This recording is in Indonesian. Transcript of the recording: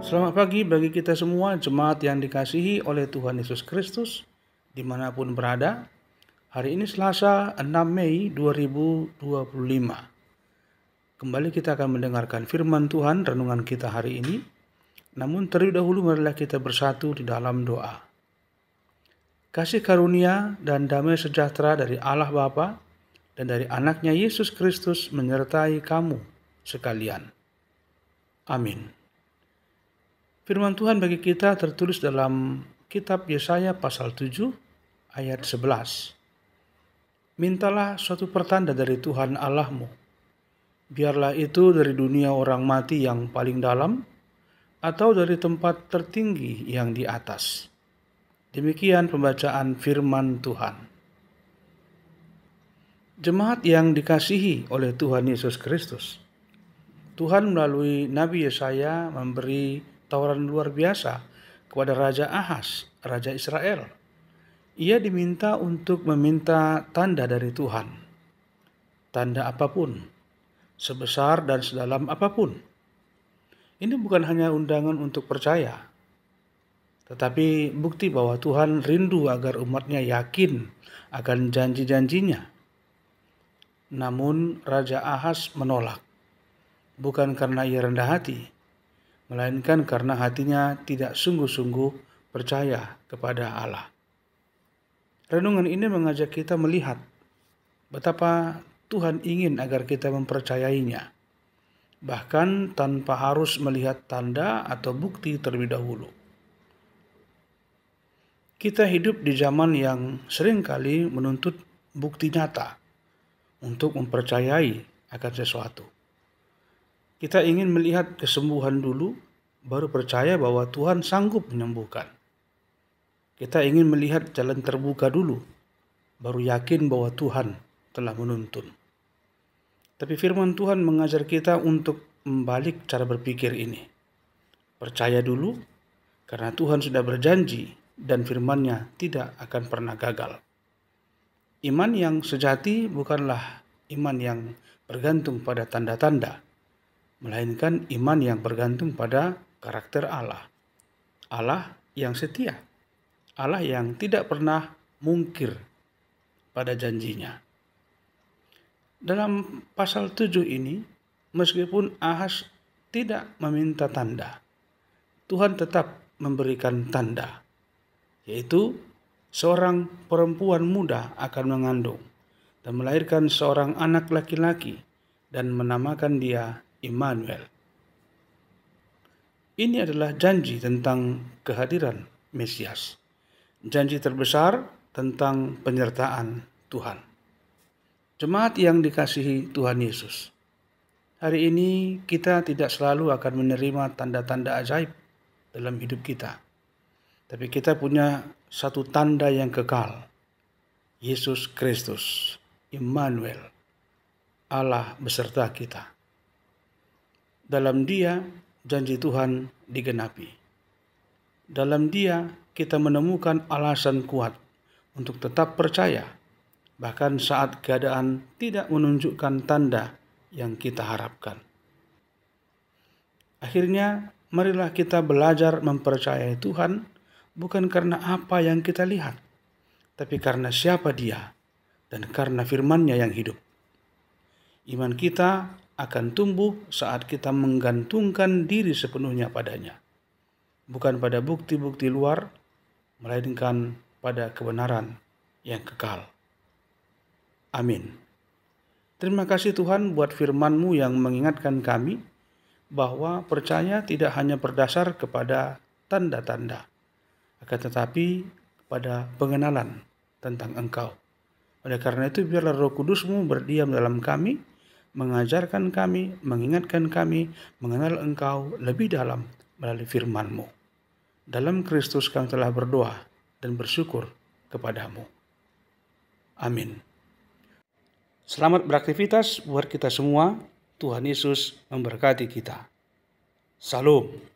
Selamat pagi bagi kita semua, jemaat yang dikasihi oleh Tuhan Yesus Kristus, dimanapun berada. Hari ini Selasa 6 Mei 2025. Kembali kita akan mendengarkan firman Tuhan, renungan kita hari ini. Namun terlebih dahulu marilah kita bersatu di dalam doa. Kasih karunia dan damai sejahtera dari Allah Bapa dan dari anaknya Yesus Kristus menyertai kamu sekalian. Amin. Firman Tuhan bagi kita tertulis dalam kitab Yesaya pasal 7 ayat 11. Mintalah suatu pertanda dari Tuhan Allahmu. Biarlah itu dari dunia orang mati yang paling dalam atau dari tempat tertinggi yang di atas. Demikian pembacaan firman Tuhan. Jemaat yang dikasihi oleh Tuhan Yesus Kristus, Tuhan melalui Nabi Yesaya memberi tawaran luar biasa kepada Raja Ahaz, Raja Israel. Ia diminta untuk meminta tanda dari Tuhan. Tanda apapun, sebesar dan sedalam apapun. Ini bukan hanya undangan untuk percaya, tetapi bukti bahwa Tuhan rindu agar umatnya yakin akan janji-janjinya. Namun Raja Ahaz menolak, bukan karena ia rendah hati, melainkan karena hatinya tidak sungguh-sungguh percaya kepada Allah. Renungan ini mengajak kita melihat betapa Tuhan ingin agar kita mempercayainya, bahkan tanpa harus melihat tanda atau bukti terlebih dahulu. Kita hidup di zaman yang seringkali menuntut bukti nyata untuk mempercayai akan sesuatu. Kita ingin melihat kesembuhan dulu, baru percaya bahwa Tuhan sanggup menyembuhkan. Kita ingin melihat jalan terbuka dulu, baru yakin bahwa Tuhan telah menuntun. Tapi firman Tuhan mengajar kita untuk membalik cara berpikir ini. Percaya dulu, karena Tuhan sudah berjanji dan firman-Nya tidak akan pernah gagal. Iman yang sejati bukanlah iman yang bergantung pada tanda-tanda, melainkan iman yang bergantung pada karakter Allah. Allah yang setia, Allah yang tidak pernah mungkir pada janjinya. Dalam pasal 7 ini, meskipun Ahaz tidak meminta tanda, Tuhan tetap memberikan tanda, yaitu seorang perempuan muda akan mengandung dan melahirkan seorang anak laki-laki dan menamakan dia Immanuel. Ini adalah janji tentang kehadiran Mesias, janji terbesar tentang penyertaan Tuhan. Jemaat yang dikasihi Tuhan Yesus, hari ini kita tidak selalu akan menerima tanda-tanda ajaib dalam hidup kita. Tapi kita punya satu tanda yang kekal, Yesus Kristus, Immanuel, Allah beserta kita. Dalam Dia, janji Tuhan digenapi. Dalam Dia, kita menemukan alasan kuat untuk tetap percaya, bahkan saat keadaan tidak menunjukkan tanda yang kita harapkan. Akhirnya, marilah kita belajar mempercayai Tuhan, bukan karena apa yang kita lihat, tapi karena siapa Dia dan karena firman-Nya yang hidup. Iman kita akan tumbuh saat kita menggantungkan diri sepenuhnya padanya, bukan pada bukti-bukti luar, melainkan pada kebenaran yang kekal. Amin. Terima kasih Tuhan buat firman-Mu yang mengingatkan kami bahwa percaya tidak hanya berdasar kepada tanda-tanda, akan tetapi pada pengenalan tentang Engkau. Oleh karena itu biarlah Roh Kudus-Mu berdiam dalam kami, mengajarkan kami, mengingatkan kami, mengenal Engkau lebih dalam melalui firman-Mu. Dalam Kristus kami telah berdoa dan bersyukur kepadamu. Amin. Selamat beraktivitas buat kita semua. Tuhan Yesus memberkati kita. Salam.